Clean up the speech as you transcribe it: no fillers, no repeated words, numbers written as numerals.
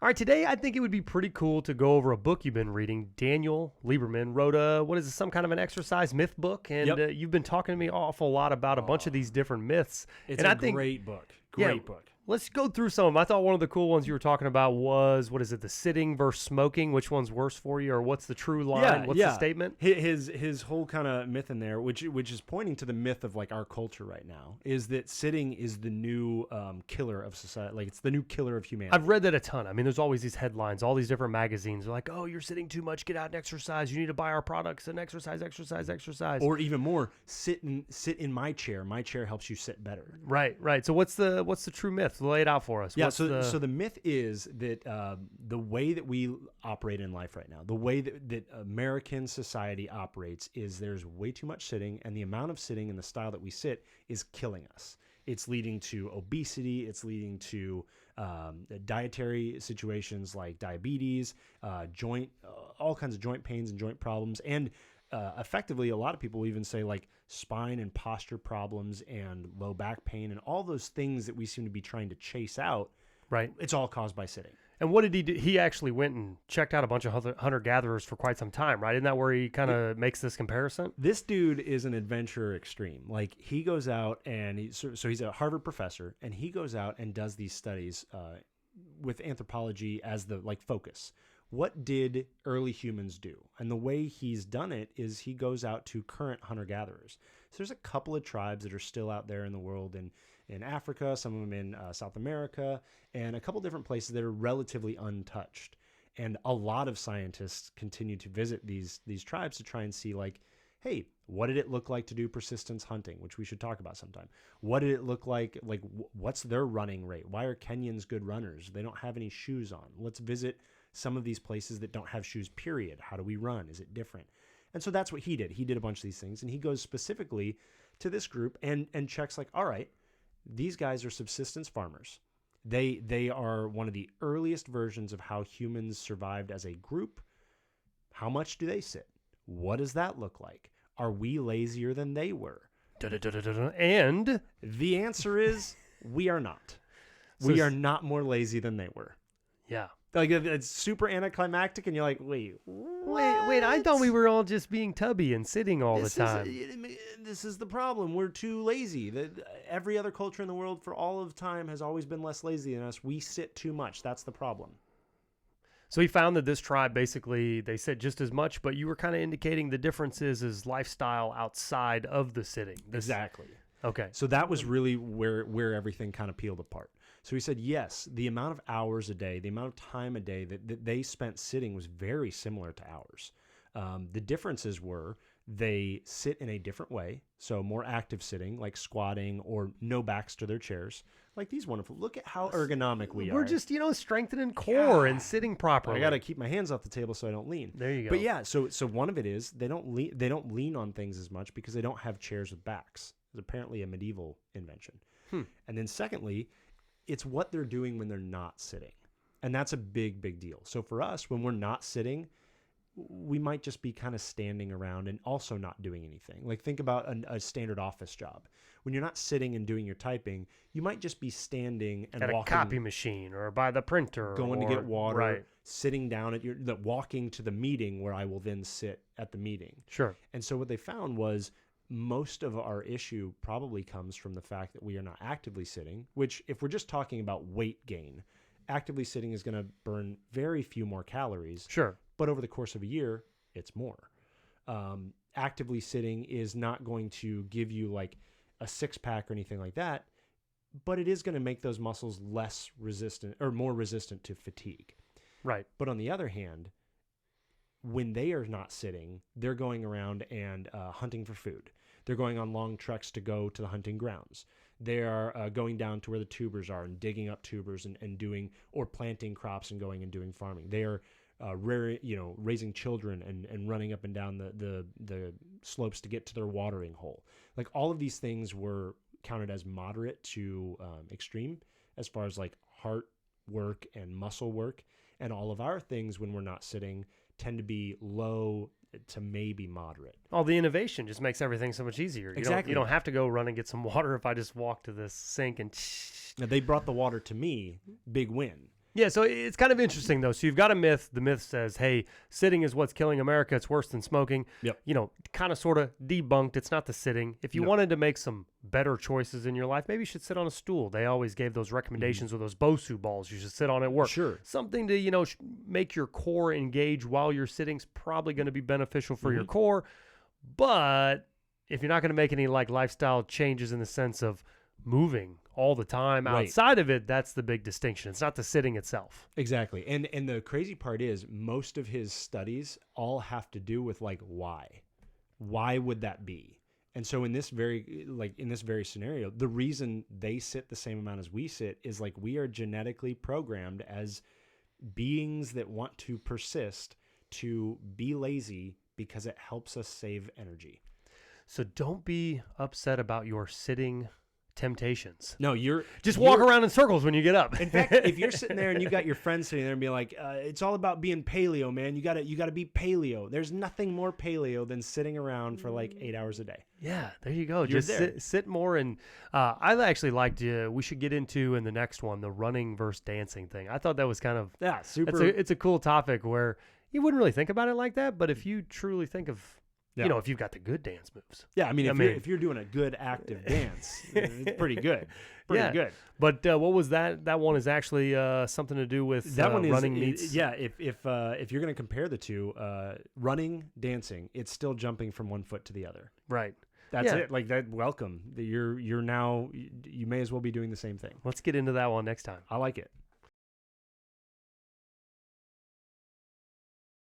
All right, today I think it would be pretty cool to go over a book you've been reading. Daniel Lieberman wrote some kind of an exercise myth book, and Yep. You've been talking to me an awful lot about a bunch of these different myths. It's and a I think, great book. yeah, Great book. Let's go through some of them. I thought one of the cool ones you were talking about was, the sitting versus smoking? Which one's worse for you, or what's the true line? What's the statement? His whole kind of myth in there, which is pointing to the myth of like our culture right now, is that sitting is the new killer of society. Like it's the new killer of humanity. I've read that a ton. I mean, there's always these headlines, all these different magazines are like, oh, you're sitting too much, get out and exercise. You need to buy our products and exercise. Or even more, sit in my chair. My chair helps you sit better. Right. So what's the true myth? Lay it out for us. Yeah, so the myth is that the way that we operate in life right now, the way that American society operates is there's way too much sitting, and the amount of sitting and the style that we sit is killing us. It's leading to obesity. It's leading to dietary situations like diabetes, all kinds of joint pains and joint problems, and effectively, a lot of people even say like spine and posture problems and low back pain and all those things that we seem to be trying to chase out. Right. It's all caused by sitting. And what did he do? He actually went and checked out a bunch of hunter-gatherers for quite some time, right? Isn't that where he kind of makes this comparison? This dude is an adventurer extreme. Like he goes out and he's a Harvard professor, and he goes out and does these studies with anthropology as the like focus. What did early humans do? And the way he's done it is he goes out to current hunter-gatherers. So there's a couple of tribes that are still out there in the world, in Africa, some of them in South America, and a couple different places that are relatively untouched. And a lot of scientists continue to visit these tribes to try and see like, hey, what did it look like to do persistence hunting, which we should talk about sometime? What did it look like what's their running rate? Why are Kenyans good runners? They don't have any shoes on. Let's visit some of these places that don't have shoes, period. How do we run? Is it different? And so that's what he did. He did a bunch of these things, and he goes specifically to this group and checks like, all right, these guys are subsistence farmers. They are one of the earliest versions of how humans survived as a group. How much do they sit? What does that look like? Are we lazier than they were? And the answer is we are not. We are not more lazy than they were. Yeah. Like it's super anticlimactic, and you're like, wait, I thought we were all just being tubby and sitting all the time. This is the problem. We're too lazy. Every other culture in the world for all of time has always been less lazy than us. We sit too much. That's the problem. So he found that this tribe, basically, they said just as much, but you were kind of indicating the difference is lifestyle outside of the sitting. Exactly. Okay. So that was really where everything kind of peeled apart. So he said, yes, the amount of hours a day, the amount of time a day that they spent sitting was very similar to ours. The differences were they sit in a different way, so more active sitting, like squatting or no backs to their chairs. Like these wonderful. Look at how ergonomic we are. We're just, strengthening core and sitting properly. I got to keep my hands off the table so I don't lean. There you go. But yeah, so one of it is they don't lean on things as much because they don't have chairs with backs. It's apparently a medieval invention. And then secondly, it's what they're doing when they're not sitting. And that's a big, big deal. So for us, when we're not sitting, we might just be kind of standing around and also not doing anything. Like think about a standard office job. When you're not sitting and doing your typing, you might just be standing and at walking, a copy machine or by the printer, going to get water, right. Sitting down at walking to the meeting where I will then sit at the meeting. Sure. And so what they found was most of our issue probably comes from the fact that we are not actively sitting, which if we're just talking about weight gain, actively sitting is going to burn very few more calories. Sure. But over the course of a year, it's more. Actively sitting is not going to give you like a six-pack or anything like that, but it is going to make those muscles less resistant or more resistant to fatigue. Right. But on the other hand, when they are not sitting, they're going around and hunting for food. They're going on long treks to go to the hunting grounds. They are going down to where the tubers are and digging up tubers and doing or planting crops and going and doing farming. They are raising children and running up and down the slopes to get to their watering hole. Like all of these things were counted as moderate to extreme as far as like heart work and muscle work. And all of our things when we're not sitting tend to be low to maybe moderate. All the innovation just makes everything so much easier. Exactly. You don't have to go run and get some water if I just walk to this sink and... Now, they brought the water to me, big win. Yeah, so it's kind of interesting, though. So you've got a myth. The myth says, hey, sitting is what's killing America. It's worse than smoking. Yep. Kind of sort of debunked. It's not the sitting. If you wanted to make some better choices in your life, maybe you should sit on a stool. They always gave those recommendations with those Bosu balls. You should sit on at work. Sure. Something to, make your core engage while you're sitting is probably going to be beneficial for your core. But if you're not going to make any lifestyle changes in the sense of moving all the time outside of it, that's the big distinction. It's not the sitting itself. Exactly. And the crazy part is most of his studies all have to do with why. Why would that be? And so in this very scenario, the reason they sit the same amount as we sit is we are genetically programmed as beings that want to persist to be lazy because it helps us save energy. So don't be upset about your sitting temptations. No, just walk around in circles when you get up. In fact, if you're sitting there and you got your friends sitting there and be like, it's all about being paleo, man. You gotta be paleo. There's nothing more paleo than sitting around for 8 hours a day. Yeah, there you go. You're Just sit more. And I actually liked, we should get into in the next one, the running versus dancing thing. I thought that was kind of, super. It's a cool topic where you wouldn't really think about it like that. But if you truly think of, if you've got the good dance moves. Yeah, I mean, if you're doing a good active dance, it's pretty good. Pretty good. But what was that? That one is actually something to do with that one running meets. Yeah, if you're going to compare the two, running, dancing, it's still jumping from one foot to the other. Right. That's it. That. Welcome. You're now. You may as well be doing the same thing. Let's get into that one next time. I like it.